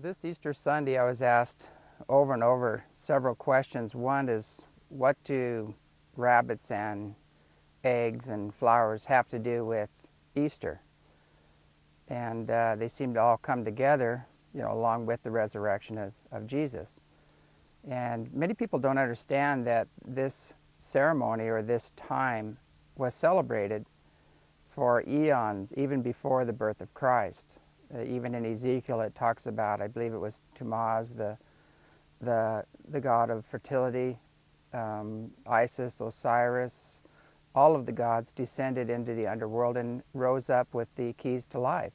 This Easter Sunday, I was asked over and over several questions. One is, what do rabbits and eggs and flowers have to do with Easter? And they seem to all come together, along with the resurrection of Jesus. And many people don't understand that this ceremony or this time was celebrated for eons, even before the birth of Christ. Even in Ezekiel, it talks about, I believe it was Tammuz, the god of fertility, Isis, Osiris. All of the gods descended into the underworld and rose up with the keys to life.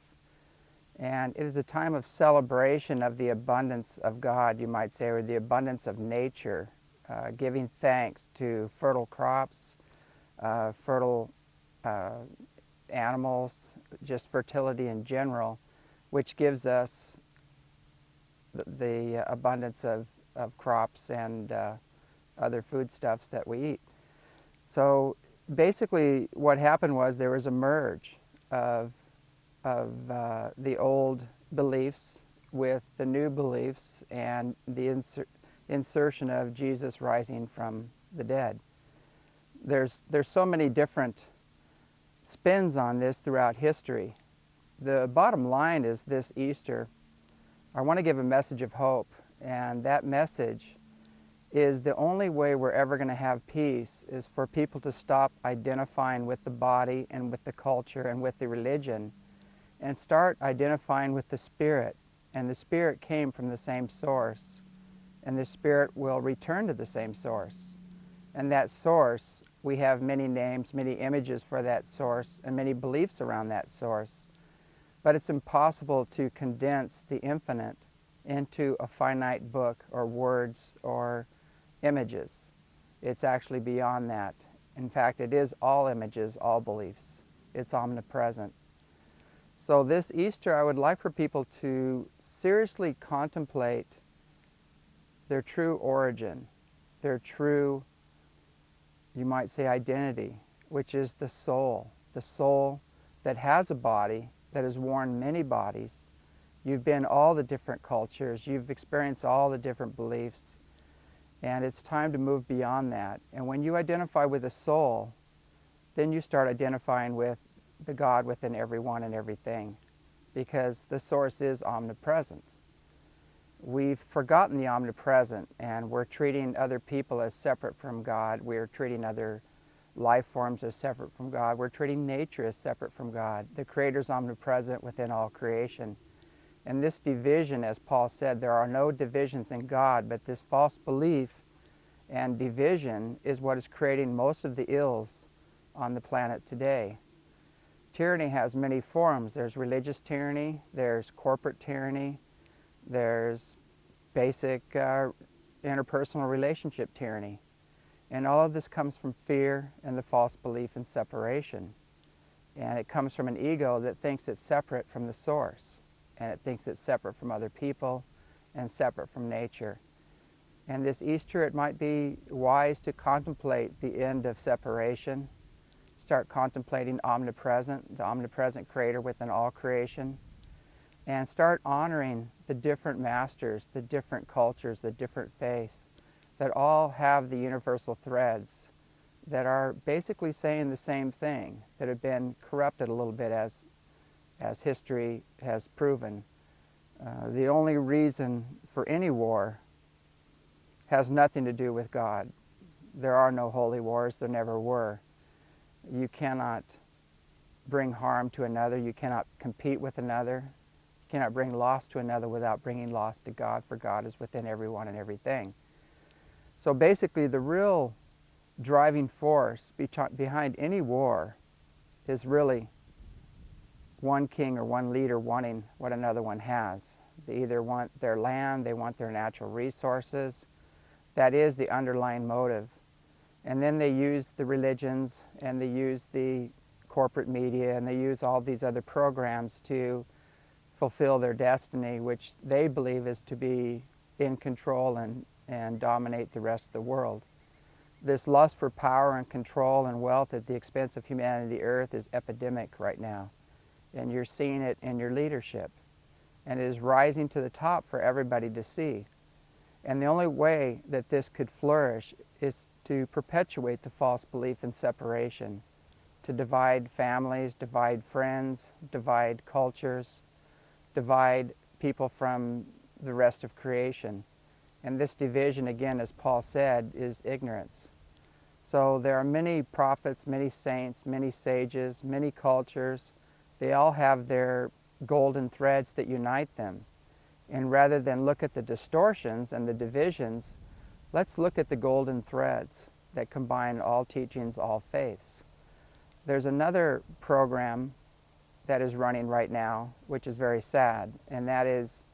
And it is a time of celebration of the abundance of God, you might say, or the abundance of nature, giving thanks to fertile crops, fertile animals, just fertility in general, which gives us the abundance of crops and other foodstuffs that we eat. So basically what happened was there was a merge of the old beliefs with the new beliefs and the insertion of Jesus rising from the dead. There's so many different spins on this throughout history. The bottom line is this Easter, I want to give a message of hope, and that message is the only way we're ever going to have peace is for people to stop identifying with the body and with the culture and with the religion and start identifying with the Spirit. And the Spirit came from the same source, and the Spirit will return to the same source. And that source, we have many names, many images for that source, and many beliefs around that source. But it's impossible to condense the infinite into a finite book or words or images. It's actually beyond that. In fact, it is all images, all beliefs. It's omnipresent. So this Easter, I would like for people to seriously contemplate their true origin, their true, you might say, identity, which is the soul that has a body, that has worn many bodies. You've been all the different cultures, you've experienced all the different beliefs, and it's time to move beyond that. And when you identify with the soul, then you start identifying with the God within everyone and everything, because the source is omnipresent. We've forgotten the omnipresent, and we're treating other people as separate from God. We're treating other life forms as separate from God. We're treating nature as separate from God. The Creator's omnipresent within all creation. And this division, as Paul said, there are no divisions in God, but this false belief and division is what is creating most of the ills on the planet today. Tyranny has many forms. There's religious tyranny, there's corporate tyranny, there's basic interpersonal relationship tyranny. And all of this comes from fear and the false belief in separation. And it comes from an ego that thinks it's separate from the source. And it thinks it's separate from other people and separate from nature. And this Easter, it might be wise to contemplate the end of separation. Start contemplating the omnipresent Creator within all creation. And start honoring the different masters, the different cultures, the different faiths, that all have the universal threads that are basically saying the same thing, that have been corrupted a little bit as history has proven. The only reason for any war has nothing to do with God. There are no holy wars, there never were. You cannot bring harm to another, you cannot compete with another, you cannot bring loss to another without bringing loss to God, for God is within everyone and everything. So basically, the real driving force behind any war is really one king or one leader wanting what another one has. They either want their land, they want their natural resources. That is the underlying motive. And then they use the religions, and they use the corporate media, and they use all these other programs to fulfill their destiny, which they believe is to be in control and dominate the rest of the world. This lust for power and control and wealth at the expense of humanity and the earth is epidemic right now. And you're seeing it in your leadership. and it is rising to the top for everybody to see. And the only way that this could flourish is to perpetuate the false belief in separation, to divide families, divide friends, divide cultures, divide people from the rest of creation. And this division, again, as Paul said, is ignorance. So there are many prophets, many saints, many sages, many cultures. They all have their golden threads that unite them. And rather than look at the distortions and the divisions, let's look at the golden threads that combine all teachings, all faiths. There's another program that is running right now, which is very sad, and that is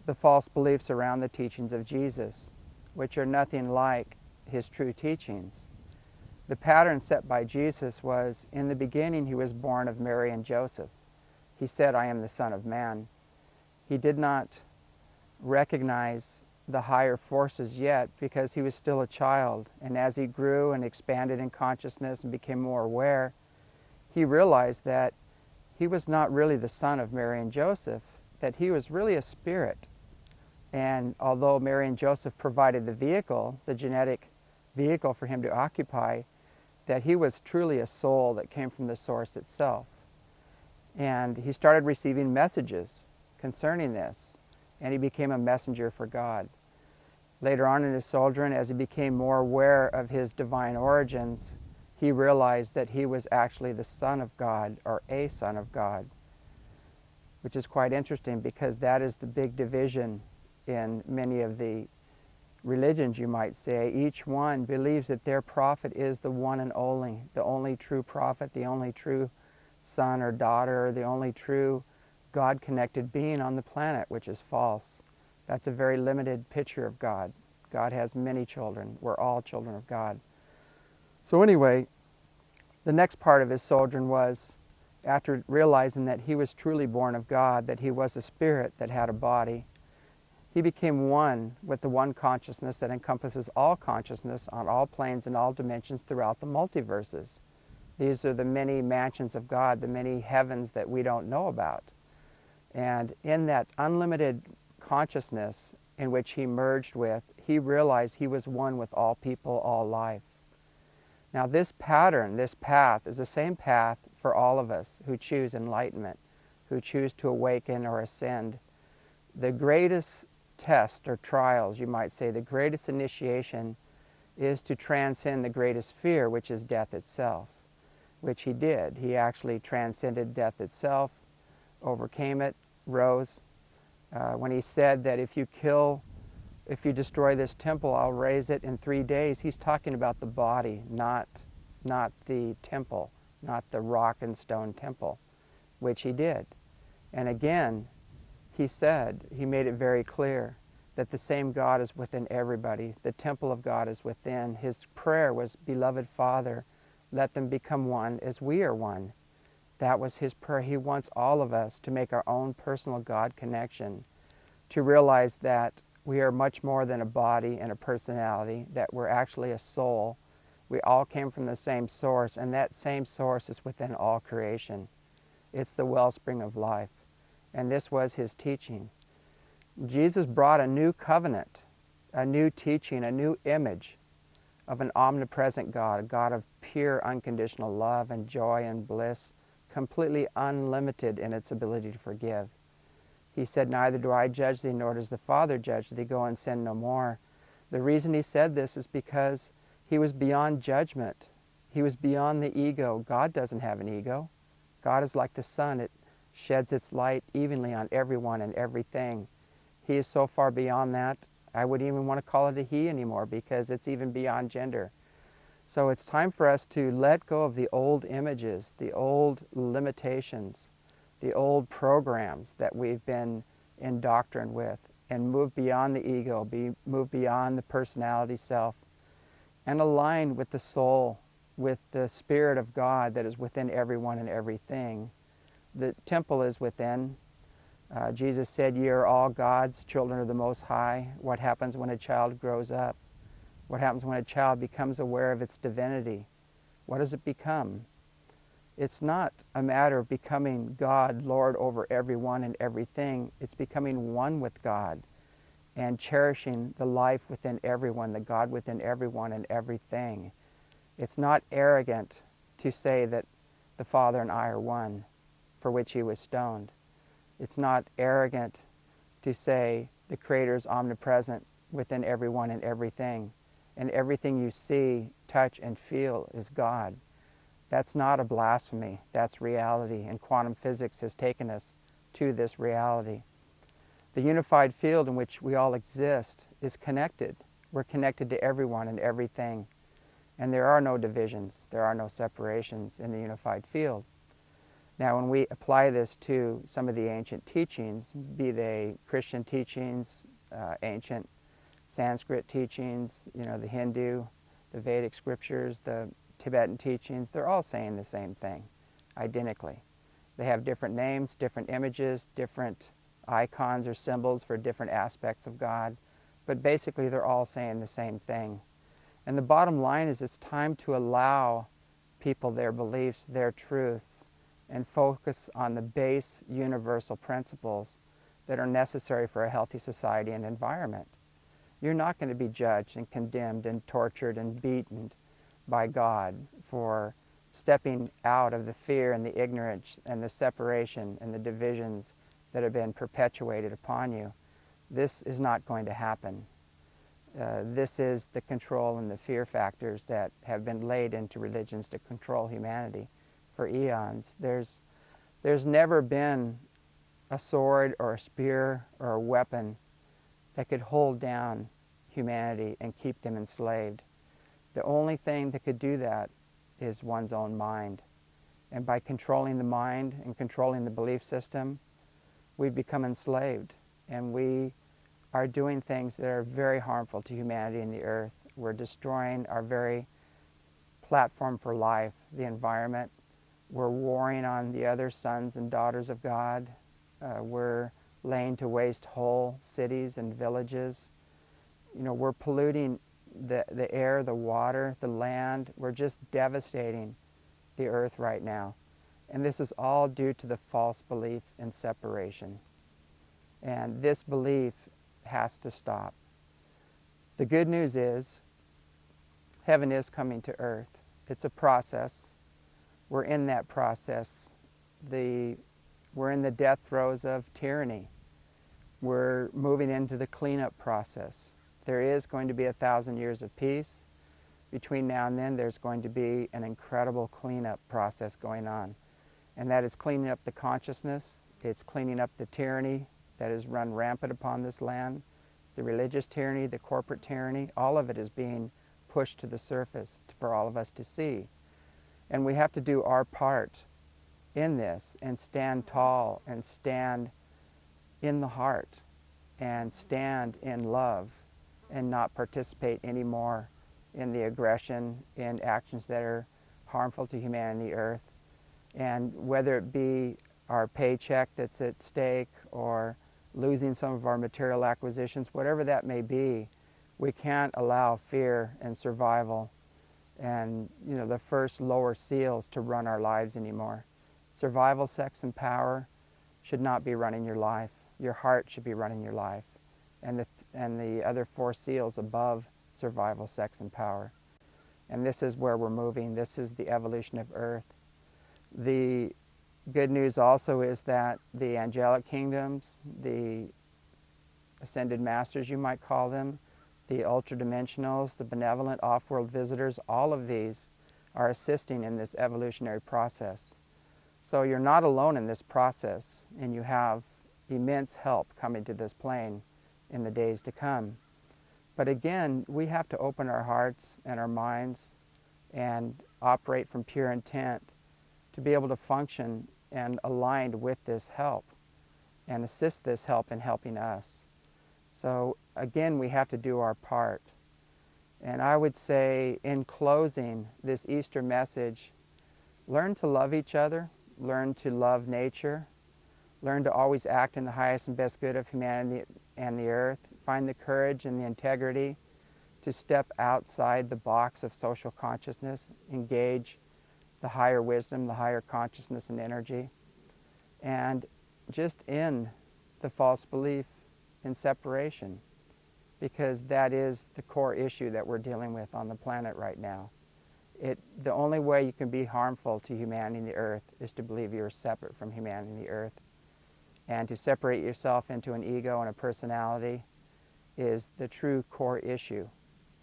the false beliefs around the teachings of Jesus, which are nothing like his true teachings. The pattern set by Jesus was, in the beginning he was born of Mary and Joseph. He said, "I am the Son of Man." He did not recognize the higher forces yet because he was still a child. And as he grew and expanded in consciousness and became more aware, he realized that he was not really the son of Mary and Joseph, that he was really a spirit. And although Mary and Joseph provided the vehicle, the genetic vehicle for him to occupy, that he was truly a soul that came from the source itself. And he started receiving messages concerning this, and he became a messenger for God. Later on in his sojourn, as he became more aware of his divine origins, he realized that he was actually the Son of God, or a Son of God, which is quite interesting because that is the big division in many of the religions, you might say. Each one believes that their prophet is the one and only, the only true prophet, the only true son or daughter, or the only true God-connected being on the planet, which is false. That's a very limited picture of God. God has many children. We're all children of God. So anyway, the next part of his sojourn was, after realizing that he was truly born of God, that he was a spirit that had a body, he became one with the one consciousness that encompasses all consciousness on all planes and all dimensions throughout the multiverses. These are the many mansions of God, the many heavens that we don't know about. And in that unlimited consciousness in which he merged with, he realized he was one with all people, all life. Now this pattern, this path, is the same path for all of us who choose enlightenment, who choose to awaken or ascend. The greatest test or trials, you might say, the greatest initiation is to transcend the greatest fear, which is death itself, which he did. He actually transcended death itself, overcame it, rose. When he said that if you destroy this temple, I'll raise it in 3 days, he's talking about the body, not the temple, not the rock and stone temple, which he did. And again, he said, he made it very clear that the same God is within everybody. The temple of God is within. His prayer was, "Beloved Father, let them become one as we are one." That was his prayer. He wants all of us to make our own personal God connection, to realize that we are much more than a body and a personality, that we're actually a soul. We all came from the same source, and that same source is within all creation. It's the wellspring of life. And this was his teaching. Jesus brought a new covenant, a new teaching, a new image of an omnipresent God, a God of pure, unconditional love and joy and bliss, completely unlimited in its ability to forgive. He said, "Neither do I judge thee, nor does the Father judge thee. Go and sin no more." The reason he said this is because he was beyond judgment. He was beyond the ego. God doesn't have an ego. God is like the sun. It sheds its light evenly on everyone and everything. He is so far beyond that, I wouldn't even want to call it a he anymore because it's even beyond gender. So it's time for us to let go of the old images, the old limitations, the old programs that we've been indoctrined with, and move beyond the ego, move beyond the personality self, and align with the soul, with the Spirit of God that is within everyone and everything. The temple is within. Jesus said, "Ye are all God's children of the Most High." What happens when a child grows up? What happens when a child becomes aware of its divinity? What does it become? It's not a matter of becoming God, Lord over everyone and everything. It's becoming one with God and cherishing the life within everyone, the God within everyone and everything. It's not arrogant to say that the Father and I are one, for which he was stoned. It's not arrogant to say the Creator is omnipresent within everyone and everything, and everything you see, touch, and feel is God. That's not a blasphemy, that's reality, and quantum physics has taken us to this reality. The unified field in which we all exist is connected. We're connected to everyone and everything, and there are no divisions, there are no separations in the unified field. Now, when we apply this to some of the ancient teachings, be they Christian teachings, ancient Sanskrit teachings, the Hindu, the Vedic scriptures, the Tibetan teachings, they're all saying the same thing, identically. They have different names, different images, different icons or symbols for different aspects of God, but basically they're all saying the same thing. And the bottom line is it's time to allow people their beliefs, their truths, and focus on the base universal principles that are necessary for a healthy society and environment. You're not going to be judged and condemned and tortured and beaten by God for stepping out of the fear and the ignorance and the separation and the divisions that have been perpetuated upon you. This is not going to happen. This is the control and the fear factors that have been laid into religions to control humanity for eons. There's never been a sword or a spear or a weapon that could hold down humanity and keep them enslaved. The only thing that could do that is one's own mind. And by controlling the mind and controlling the belief system, we've become enslaved. And we are doing things that are very harmful to humanity and the earth. We're destroying our very platform for life, the environment. We're warring on the other sons and daughters of God. We're laying to waste whole cities and villages. We're polluting the air, the water, the land. We're just devastating the earth right now. And this is all due to the false belief in separation. And this belief has to stop. The good news is heaven is coming to earth. It's a process. We're in that process. We're in the death throes of tyranny. We're moving into the cleanup process. There is going to be 1,000 years of peace. Between now and then, there's going to be an incredible cleanup process going on. And that is cleaning up the consciousness. It's cleaning up the tyranny that has run rampant upon this land. The religious tyranny, the corporate tyranny, all of it is being pushed to the surface for all of us to see. And we have to do our part in this and stand tall and stand in the heart and stand in love and not participate anymore in the aggression, in actions that are harmful to humanity and the earth. And whether it be our paycheck that's at stake or losing some of our material acquisitions, whatever that may be, we can't allow fear and survival and the first lower seals to run our lives anymore. Survival, sex, and power should not be running your life. Your heart should be running your life. And the other four seals above survival, sex, and power. And this is where we're moving. This is the evolution of Earth. The good news also is that the angelic kingdoms, the ascended masters you might call them, the ultra-dimensionals, the benevolent off-world visitors, all of these are assisting in this evolutionary process. So you're not alone in this process, and you have immense help coming to this plane in the days to come. But again, we have to open our hearts and our minds and operate from pure intent to be able to function and aligned with this help and assist this help in helping us. So again, we have to do our part. And I would say in closing this Easter message, learn to love each other, learn to love nature, learn to always act in the highest and best good of humanity and the earth, find the courage and the integrity to step outside the box of social consciousness, engage the higher wisdom, the higher consciousness and energy, and just in the false belief in separation, because that is the core issue that we're dealing with on the planet right now. The only way you can be harmful to humanity and the earth is to believe you're separate from humanity and the earth. And to separate yourself into an ego and a personality is the true core issue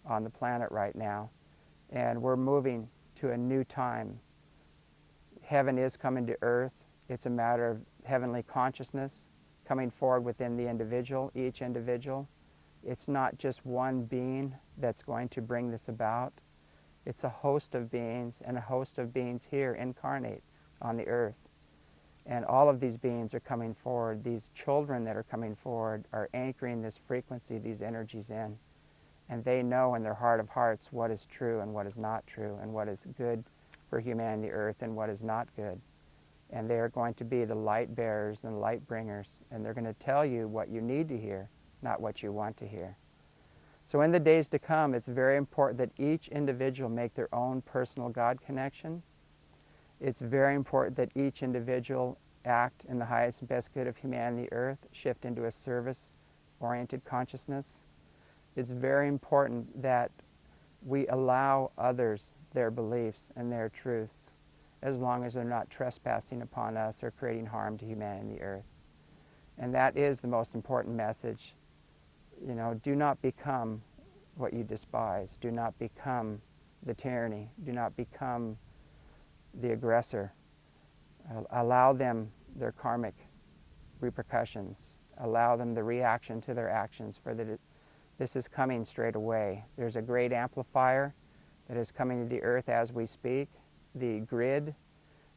on the planet right now. And we're moving to a new time. Heaven is coming to earth. It's a matter of heavenly consciousness coming forward within the individual, each individual. It's not just one being that's going to bring this about. It's a host of beings, and a host of beings here incarnate on the earth. And all of these beings are coming forward. These children that are coming forward are anchoring this frequency, these energies in. And they know in their heart of hearts what is true and what is not true, and what is good for humanity, the earth, and what is not good. And they are going to be the light bearers and light bringers, and they're going to tell you what you need to hear, not what you want to hear. So in the days to come, it's very important that each individual make their own personal God connection. It's very important that each individual act in the highest and best good of humanity, the earth, shift into a service-oriented consciousness. It's very important that we allow others their beliefs and their truths, as long as they're not trespassing upon us or creating harm to humanity and the earth. And that is the most important message. You know, do not become what you despise. Do not become the tyranny. Do not become the aggressor. Allow them their karmic repercussions. Allow them the reaction to their actions, for this is coming straight away. There's a great amplifier that is coming to the earth as we speak. The grid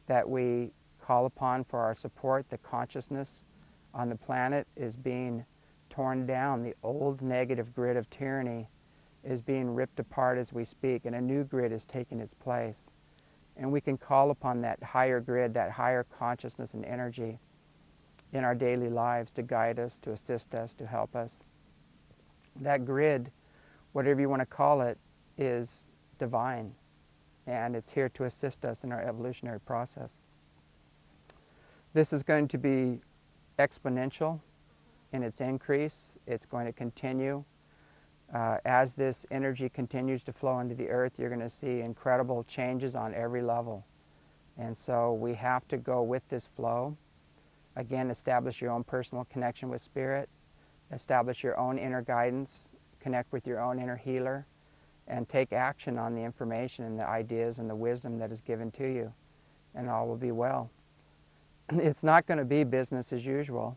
that we call upon for our support, the consciousness on the planet, is being torn down. The old negative grid of tyranny is being ripped apart as we speak, and a new grid is taking its place. And we can call upon that higher grid, that higher consciousness and energy in our daily lives to guide us, to assist us, to help us. That grid, whatever you want to call it, is divine, and it's here to assist us in our evolutionary process. This is going to be exponential in its increase. It's going to continue. As this energy continues to flow into the earth, you're going to see incredible changes on every level. And so we have to go with this flow. Again, establish your own personal connection with Spirit. Establish your own inner guidance. Connect with your own inner healer. And take action on the information and the ideas and the wisdom that is given to you. And all will be well. It's not going to be business as usual.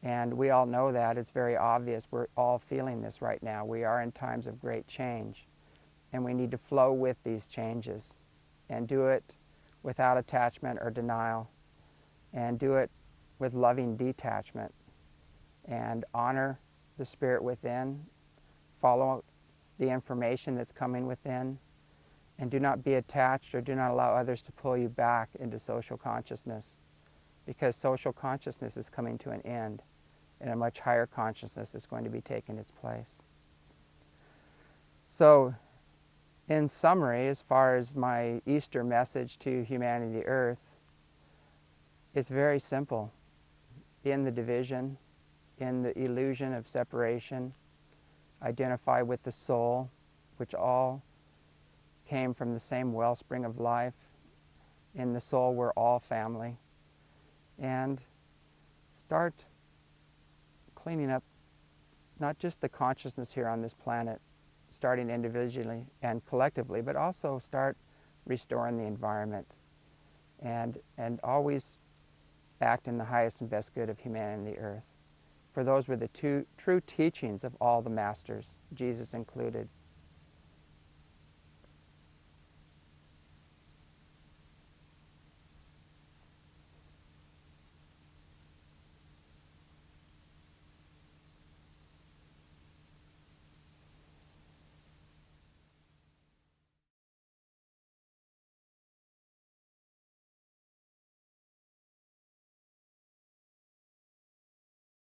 And we all know that. It's very obvious. We're all feeling this right now. We are in times of great change. And we need to flow with these changes and do it without attachment or denial, and do it with loving detachment, and honor the spirit within, follow the information that's coming within, and do not be attached or do not allow others to pull you back into social consciousness, because social consciousness is coming to an end and a much higher consciousness is going to be taking its place. So, in summary, as far as my Easter message to humanity, the earth, it's very simple. In the division, in the illusion of separation, identify with the soul, which all came from the same wellspring of life. In the soul, we're all family. And start cleaning up not just the consciousness here on this planet, starting individually and collectively, but also start restoring the environment, and always act in the highest and best good of humanity and the earth. For those were the two true teachings of all the masters, Jesus included.